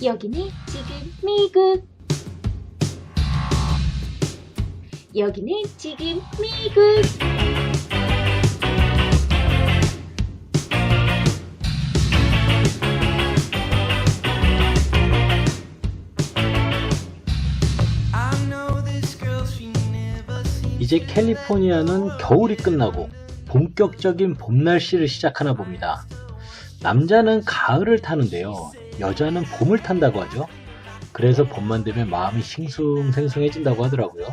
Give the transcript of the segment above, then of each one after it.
여기는 지금 미국. 여기는 지금 미국. 이제 캘리포니아는 겨울이 끝나고 본격적인 봄 날씨를 시작하나 봅니다. 남자는 가을을 타는데요. 여자는 봄을 탄다고 하죠. 그래서 봄만 되면 마음이 싱숭생숭해진다고 하더라고요.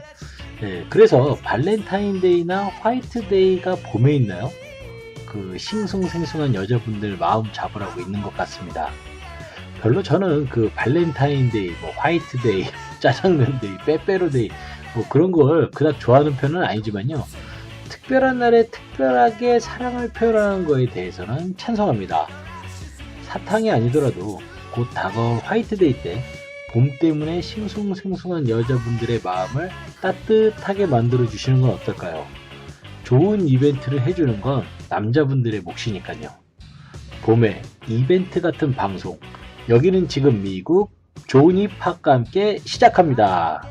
네, 그래서 발렌타인데이나 화이트데이가 봄에 있나요? 그 싱숭생숭한 여자분들 마음 잡으라고 있는 것 같습니다. 별로 저는 그 발렌타인데이, 화이트데이, 짜장면데이, 빼빼로데이 그런 걸 그닥 좋아하는 편은 아니지만요. 특별한 날에 특별하게 사랑을 표현하는 거에 대해서는 찬성합니다. 사탕이 아니더라도 곧 다가올 화이트데이 때 봄 때문에 싱숭생숭한 여자분들의 마음을 따뜻하게 만들어 주시는 건 어떨까요? 좋은 이벤트를 해주는 건 남자분들의 몫이니까요. 봄에 이벤트 같은 방송, 여기는 지금 미국 조니 팍과 함께 시작합니다.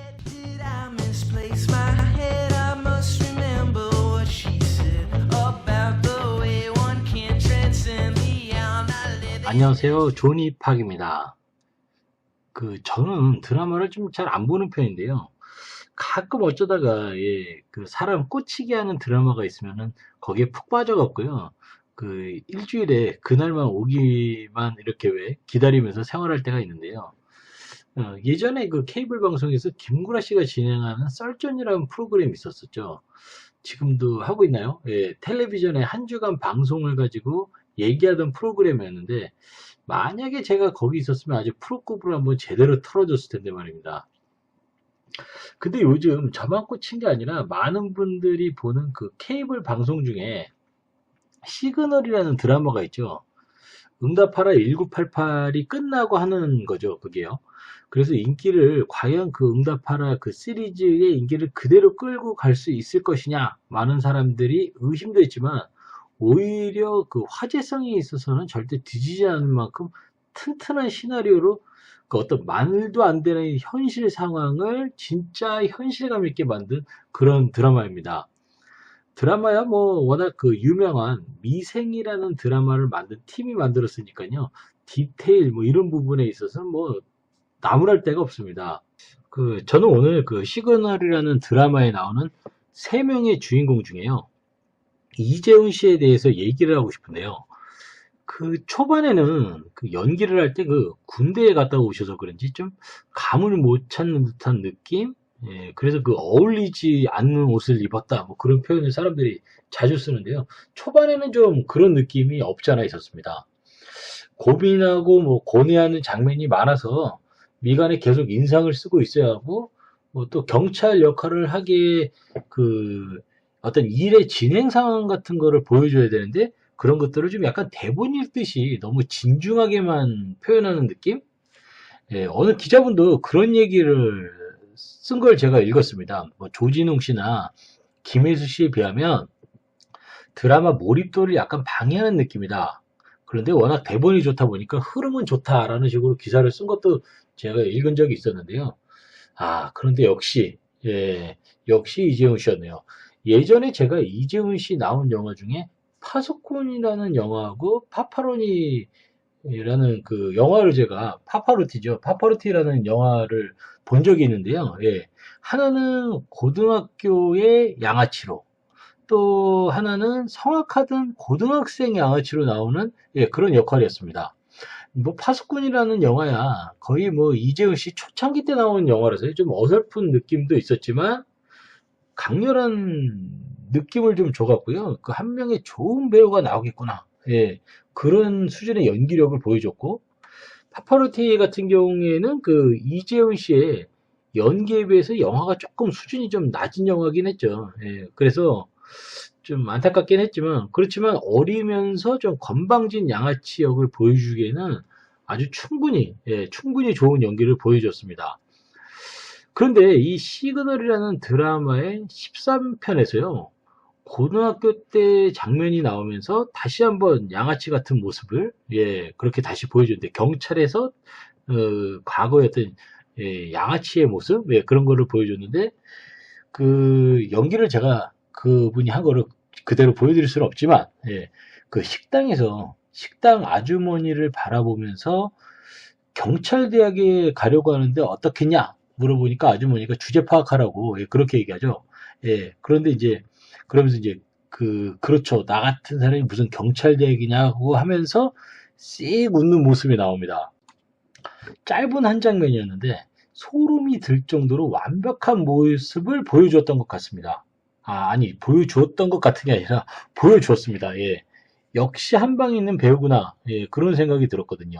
안녕하세요, 조니 팍입니다. 저는 드라마를 좀 잘 안 보는 편인데요. 가끔 어쩌다가 사람 꽂히게 하는 드라마가 있으면은 거기에 푹 빠져갖고요. 일주일에 그날만 오기만 이렇게 기다리면서 생활할 때가 있는데요. 예전에 그 케이블 방송에서 김구라 씨가 진행하는 썰전이라는 프로그램이 있었었죠. 지금도 하고 있나요? 텔레비전에 한 주간 방송을 가지고 얘기하던 프로그램이었는데, 만약에 제가 거기 있었으면 아주 프로급으로 한번 제대로 털어줬을 텐데 말입니다. 근데 요즘 저만 꽂힌 게 아니라 많은 분들이 보는 그 케이블 방송 중에 시그널이라는 드라마가 있죠. 응답하라 1988이 끝나고 하는 거죠, 그게요. 그래서 과연 그 응답하라 그 시리즈의 인기를 그대로 끌고 갈 수 있을 것이냐, 많은 사람들이 의심도 했지만, 오히려 그 화제성이 있어서는 절대 뒤지지 않을 만큼 튼튼한 시나리오로 그 어떤 말도 안 되는 현실 상황을 진짜 현실감 있게 만든 그런 드라마입니다. 드라마야 워낙 그 유명한 미생이라는 드라마를 만든 팀이 만들었으니까요. 디테일 이런 부분에 있어서 나무랄 데가 없습니다. 저는 오늘 그 시그널이라는 드라마에 나오는 3명의 주인공 중에요. 이재훈 씨에 대해서 얘기를 하고 싶은데요. 초반에는 연기를 할 때 군대에 갔다 오셔서 그런지 좀 감을 못 찾는 듯한 느낌? 그래서 어울리지 않는 옷을 입었다. 그런 표현을 사람들이 자주 쓰는데요. 초반에는 좀 그런 느낌이 없지 않아 있었습니다. 고민하고 고뇌하는 장면이 많아서 미간에 계속 인상을 쓰고 있어야 하고, 또 경찰 역할을 하기에 어떤 일의 진행 상황 같은 거를 보여줘야 되는데, 그런 것들을 좀 약간 대본 읽듯이 너무 진중하게만 표현하는 느낌? 어느 기자분도 그런 얘기를 쓴 걸 제가 읽었습니다. 조진웅 씨나 김혜수 씨에 비하면 드라마 몰입도를 약간 방해하는 느낌이다. 그런데 워낙 대본이 좋다 보니까 흐름은 좋다라는 식으로 기사를 쓴 것도 제가 읽은 적이 있었는데요. 그런데 역시 이재훈 씨였네요. 예전에 제가 이재훈 씨 나온 영화 중에 파수꾼이라는 영화하고 파파로니라는 영화를 제가 파파로티라는 영화를 본 적이 있는데요. 하나는 고등학교의 양아치로, 또 하나는 성악하던 고등학생 양아치로 나오는 그런 역할이었습니다. 파수꾼이라는 영화야 거의 이재훈 씨 초창기 때 나온 영화라서 좀 어설픈 느낌도 있었지만 강렬한 느낌을 좀 줘갖고요. 한 명의 좋은 배우가 나오겠구나. 그런 수준의 연기력을 보여줬고, 파파로티 같은 경우에는 이재훈 씨의 연기에 비해서 영화가 조금 수준이 좀 낮은 영화긴 했죠. 그래서 좀 안타깝긴 했지만, 그렇지만 어리면서 좀 건방진 양아치 역을 보여주기에는 아주 충분히 좋은 연기를 보여줬습니다. 그런데 이 시그널이라는 드라마의 13편에서요, 고등학교 때 장면이 나오면서 다시 한번 양아치 같은 모습을 그렇게 다시 보여주는데, 경찰에서 과거의 어떤 양아치의 모습 그런 거를 보여줬는데 그 연기를 제가 그분이 한 거를 그대로 보여드릴 수는 없지만 그 식당에서 식당 아주머니를 바라보면서 경찰대학에 가려고 하는데 어떻겠냐 물어보니까 아주머니가 주제 파악하라고 그렇게 얘기하죠. 그런데 이제 그러면서 이제 그렇죠. 나 같은 사람이 무슨 경찰대학이냐고 하면서 씩 웃는 모습이 나옵니다. 짧은 한 장면이었는데 소름이 들 정도로 완벽한 모습을 보여주었던 것 같습니다. 아니, 보여주었던 것 같은 게 아니라 보여주었습니다. 역시 한 방에 있는 배우구나. 그런 생각이 들었거든요.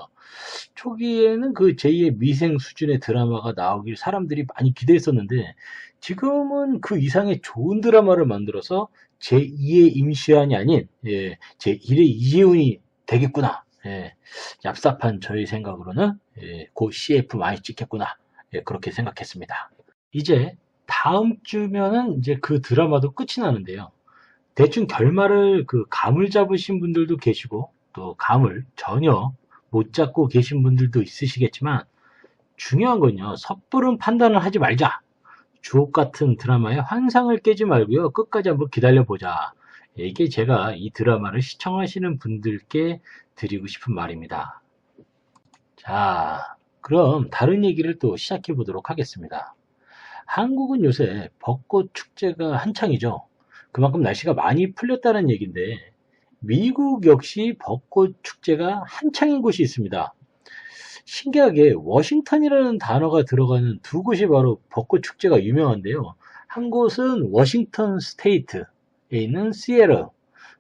초기에는 그 제2의 미생 수준의 드라마가 나오길 사람들이 많이 기대했었는데 지금은 그 이상의 좋은 드라마를 만들어서 제2의 임시완이 아닌 제1의 이재훈이 되겠구나. 얍삽한 저의 생각으로는 곧 CF 많이 찍겠구나. 그렇게 생각했습니다. 이제 다음 주면은 이제 그 드라마도 끝이 나는데요. 대충 결말을 감을 잡으신 분들도 계시고 또 감을 전혀 못 잡고 계신 분들도 있으시겠지만 중요한 건요. 섣부른 판단을 하지 말자. 주옥 같은 드라마의 환상을 깨지 말고요. 끝까지 한번 기다려보자. 이게 제가 이 드라마를 시청하시는 분들께 드리고 싶은 말입니다. 자, 그럼 다른 얘기를 또 시작해 보도록 하겠습니다. 한국은 요새 벚꽃 축제가 한창이죠. 그만큼 날씨가 많이 풀렸다는 얘기인데 미국 역시 벚꽃 축제가 한창인 곳이 있습니다. 신기하게 워싱턴이라는 단어가 들어가는 두 곳이 바로 벚꽃 축제가 유명한데요. 한 곳은 워싱턴 스테이트에 있는 시애틀,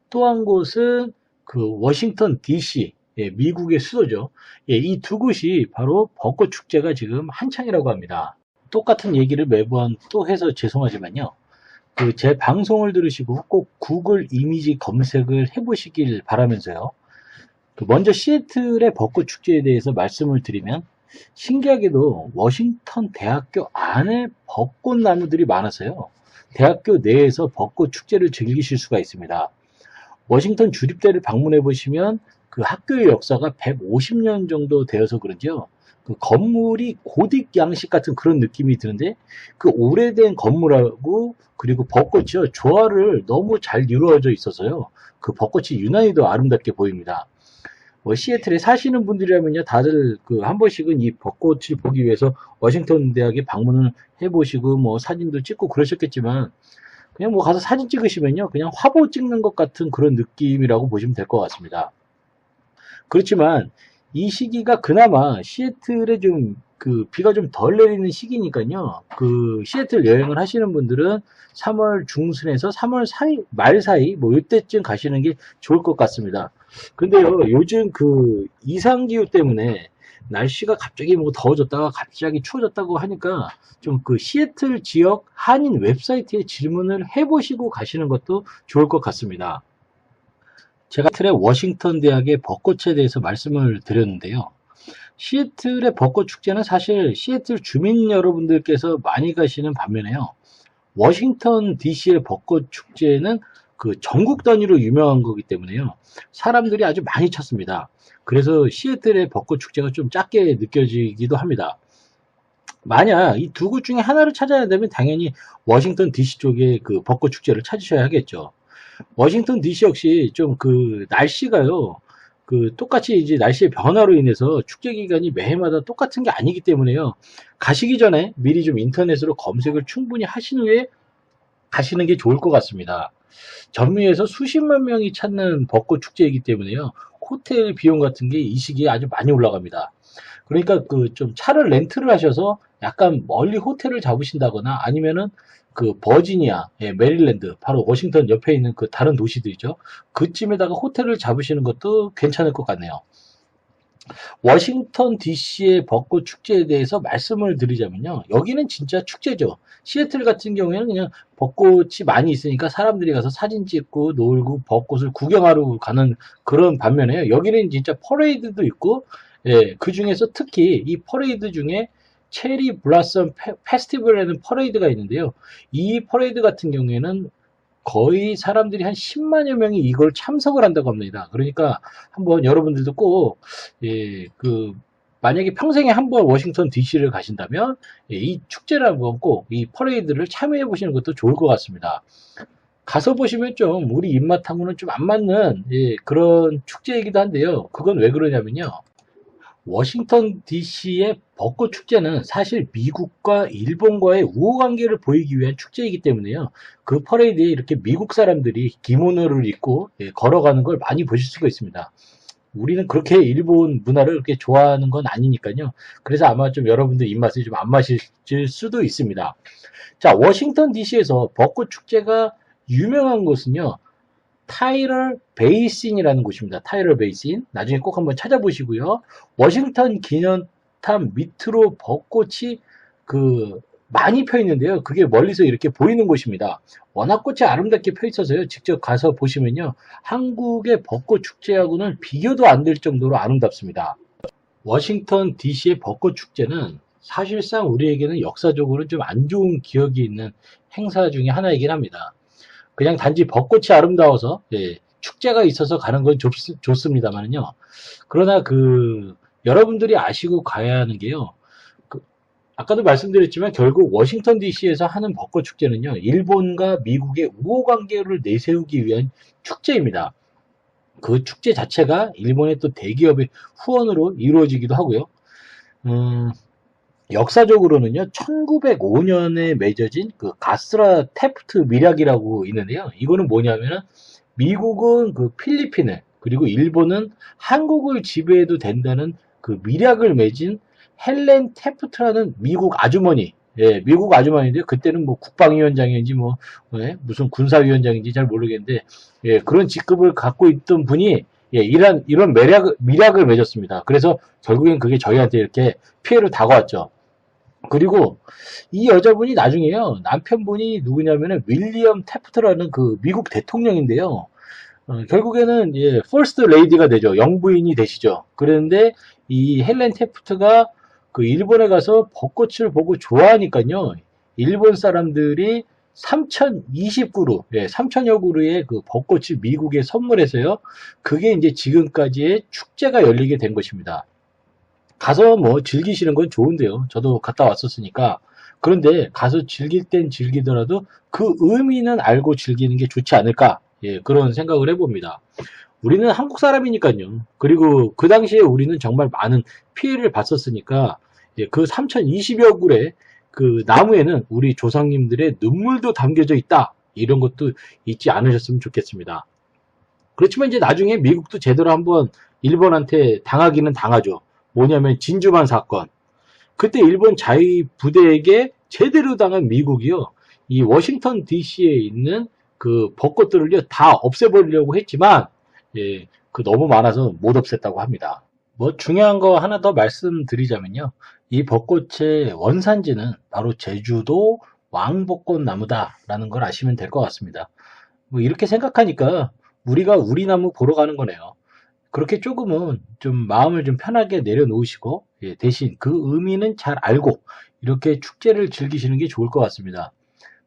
또 한 곳은 워싱턴 DC, 미국의 수도죠. 이 두 곳이 바로 벚꽃 축제가 지금 한창이라고 합니다. 똑같은 얘기를 매번 또 해서 죄송하지만요. 제 방송을 들으시고 꼭 구글 이미지 검색을 해보시길 바라면서요. 먼저 시애틀의 벚꽃 축제에 대해서 말씀을 드리면 신기하게도 워싱턴 대학교 안에 벚꽃 나무들이 많아서요. 대학교 내에서 벚꽃 축제를 즐기실 수가 있습니다. 워싱턴 주립대를 방문해 보시면 그 학교의 역사가 150년 정도 되어서 그런지요. 그 건물이 고딕 양식 같은 그런 느낌이 드는데 그 오래된 건물하고 그리고 벚꽃이요. 조화를 너무 잘 이루어져 있어서요. 그 벚꽃이 유난히 더 아름답게 보입니다. 시애틀에 사시는 분들이라면요, 다들 한 번씩은 이 벚꽃을 보기 위해서 워싱턴 대학에 방문을 해보시고 사진도 찍고 그러셨겠지만 그냥 가서 사진 찍으시면요, 그냥 화보 찍는 것 같은 그런 느낌이라고 보시면 될 것 같습니다. 그렇지만 이 시기가 그나마 시애틀에 좀 비가 좀 덜 내리는 시기니까요. 시애틀 여행을 하시는 분들은 3월 중순에서 3월 말 사이 이때쯤 가시는 게 좋을 것 같습니다. 근데요, 요즘 이상기후 때문에 날씨가 갑자기 더워졌다가 갑자기 추워졌다고 하니까 좀 시애틀 지역 한인 웹사이트에 질문을 해보시고 가시는 것도 좋을 것 같습니다. 제가 시애틀의 워싱턴 대학의 벚꽃에 대해서 말씀을 드렸는데요. 시애틀의 벚꽃 축제는 사실 시애틀 주민 여러분들께서 많이 가시는 반면에요. 워싱턴 DC의 벚꽃 축제는 전국 단위로 유명한 거기 때문에요. 사람들이 아주 많이 찾습니다. 그래서 시애틀의 벚꽃 축제가 좀 작게 느껴지기도 합니다. 만약 이 두 곳 중에 하나를 찾아야 되면 당연히 워싱턴 DC 쪽의 벚꽃 축제를 찾으셔야 하겠죠. 워싱턴 DC 역시 좀 날씨가요. 똑같이 이제 날씨의 변화로 인해서 축제 기간이 매해마다 똑같은 게 아니기 때문에요. 가시기 전에 미리 좀 인터넷으로 검색을 충분히 하신 후에 가시는 게 좋을 것 같습니다. 전미에서 수십만 명이 찾는 벚꽃 축제이기 때문에요. 호텔 비용 같은 게 이 시기에 아주 많이 올라갑니다. 그러니까 좀 차를 렌트를 하셔서 약간 멀리 호텔을 잡으신다거나 아니면은 버지니아, 메릴랜드, 바로 워싱턴 옆에 있는 다른 도시들이죠. 그쯤에다가 호텔을 잡으시는 것도 괜찮을 것 같네요. 워싱턴 DC의 벚꽃 축제에 대해서 말씀을 드리자면요. 여기는 진짜 축제죠. 시애틀 같은 경우에는 그냥 벚꽃이 많이 있으니까 사람들이 가서 사진 찍고 놀고 벚꽃을 구경하러 가는 그런 반면에요. 여기는 진짜 퍼레이드도 있고, 그 중에서 특히 이 퍼레이드 중에 체리 블라썸 페스티벌이라는 퍼레이드가 있는데요. 이 퍼레이드 같은 경우에는 거의 사람들이 한 10만여 명이 이걸 참석을 한다고 합니다. 그러니까 한번 여러분들도 꼭 만약에 평생에 한 번 워싱턴 DC를 가신다면 이 축제를 한번 꼭 이 퍼레이드를 참여해 보시는 것도 좋을 것 같습니다. 가서 보시면 좀 우리 입맛하고는 좀 안 맞는 그런 축제이기도 한데요. 그건 왜 그러냐면요. 워싱턴 DC의 벚꽃 축제는 사실 미국과 일본과의 우호 관계를 보이기 위한 축제이기 때문에요. 그 퍼레이드에 이렇게 미국 사람들이 기모노를 입고 걸어가는 걸 많이 보실 수가 있습니다. 우리는 그렇게 일본 문화를 그렇게 좋아하는 건 아니니까요. 그래서 아마 좀 여러분들 입맛이 좀 안 맞을 수도 있습니다. 자, 워싱턴 DC에서 벚꽃 축제가 유명한 곳은요. 타이럴 베이신이라는 곳입니다. 타이럴 베이신. 나중에 꼭 한번 찾아보시고요. 워싱턴 기념탑 밑으로 벚꽃이 많이 펴 있는데요. 그게 멀리서 이렇게 보이는 곳입니다. 워낙 꽃이 아름답게 펴 있어서요. 직접 가서 보시면요. 한국의 벚꽃 축제하고는 비교도 안 될 정도로 아름답습니다. 워싱턴 DC의 벚꽃 축제는 사실상 우리에게는 역사적으로 좀 안 좋은 기억이 있는 행사 중에 하나이긴 합니다. 그냥 단지 벚꽃이 아름다워서 축제가 있어서 가는 건 좋습니다만요. 그러나 여러분들이 아시고 가야 하는 게요. 아까도 말씀드렸지만 결국 워싱턴 DC에서 하는 벚꽃 축제는요. 일본과 미국의 우호 관계를 내세우기 위한 축제입니다. 그 축제 자체가 일본의 또 대기업의 후원으로 이루어지기도 하고요. 역사적으로는요, 1905년에 맺어진 가스라 테프트 밀약이라고 있는데요. 이거는 뭐냐면은 미국은 필리핀을 그리고 일본은 한국을 지배해도 된다는 밀약을 맺은 헬렌 테프트라는 미국 아주머니, 미국 아주머니인데 그때는 뭐 국방위원장인지 무슨 군사위원장인지 잘 모르겠는데 그런 직급을 갖고 있던 분이 이런 밀약을 맺었습니다. 그래서 결국엔 그게 저희한테 이렇게 피해를 다가왔죠. 그리고 이 여자분이 나중에요. 남편분이 누구냐면은 윌리엄 테프트라는 미국 대통령인데요. 결국에는 퍼스트 레이디가 되죠. 영부인이 되시죠. 그런데 이 헬렌 테프트가 일본에 가서 벚꽃을 보고 좋아하니까요. 일본 사람들이 3020그루, 3000여 그루의 벚꽃을 미국에 선물해서요. 그게 이제 지금까지의 축제가 열리게 된 것입니다. 가서 즐기시는 건 좋은데요. 저도 갔다 왔었으니까. 그런데 가서 즐길 땐 즐기더라도 그 의미는 알고 즐기는 게 좋지 않을까. 그런 생각을 해봅니다. 우리는 한국 사람이니까요. 그리고 그 당시에 우리는 정말 많은 피해를 봤었으니까 그 3020여 굴의 나무에는 우리 조상님들의 눈물도 담겨져 있다. 이런 것도 잊지 않으셨으면 좋겠습니다. 그렇지만 이제 나중에 미국도 제대로 한번 일본한테 당하기는 당하죠. 뭐냐면 진주만 사건. 그때 일본 자위 부대에게 제대로 당한 미국이요. 이 워싱턴 DC에 있는 벚꽃들을요 다 없애버리려고 했지만 너무 많아서 못 없앴다고 합니다. 중요한 거 하나 더 말씀드리자면요. 이 벚꽃의 원산지는 바로 제주도 왕벚꽃나무다라는 걸 아시면 될 것 같습니다. 이렇게 생각하니까 우리가 우리 나무 보러 가는 거네요. 그렇게 조금은 좀 마음을 좀 편하게 내려놓으시고 대신 그 의미는 잘 알고 이렇게 축제를 즐기시는 게 좋을 것 같습니다.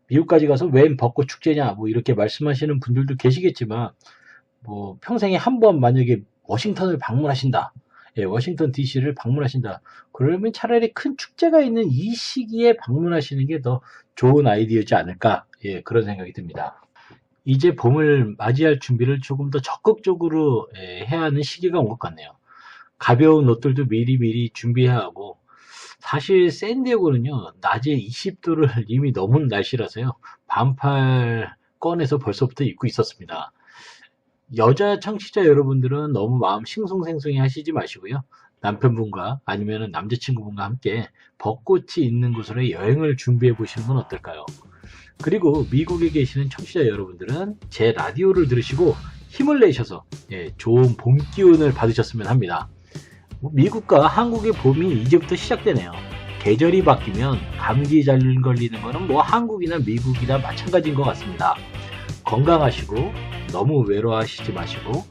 미국까지 가서 웬 벚꽃 축제냐 이렇게 말씀하시는 분들도 계시겠지만 평생에 한 번 만약에 워싱턴을 방문하신다. 워싱턴 DC를 방문하신다. 그러면 차라리 큰 축제가 있는 이 시기에 방문하시는 게 더 좋은 아이디어지 않을까. 그런 생각이 듭니다. 이제 봄을 맞이할 준비를 조금 더 적극적으로 해야 하는 시기가 온 것 같네요. 가벼운 옷들도 미리미리 준비해야 하고 사실 샌디에고는요 낮에 20도를 이미 넘은 날씨라서요 반팔 꺼내서 벌써부터 입고 있었습니다. 여자 청취자 여러분들은 너무 마음 싱숭생숭해 하시지 마시고요. 남편분과 아니면 남자친구분과 함께 벚꽃이 있는 곳으로 여행을 준비해 보시는 건 어떨까요? 그리고 미국에 계시는 청취자 여러분들은 제 라디오를 들으시고 힘을 내셔서 좋은 봄 기운을 받으셨으면 합니다. 미국과 한국의 봄이 이제부터 시작되네요. 계절이 바뀌면 감기 잘 걸리는 거는 한국이나 미국이나 마찬가지인 것 같습니다. 건강하시고 너무 외로워하시지 마시고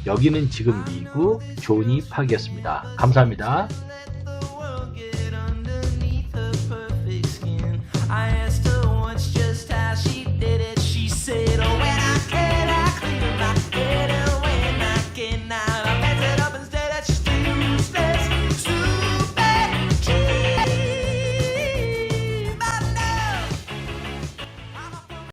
여기는 지금 미국 조니 팍이었습니다. 감사합니다.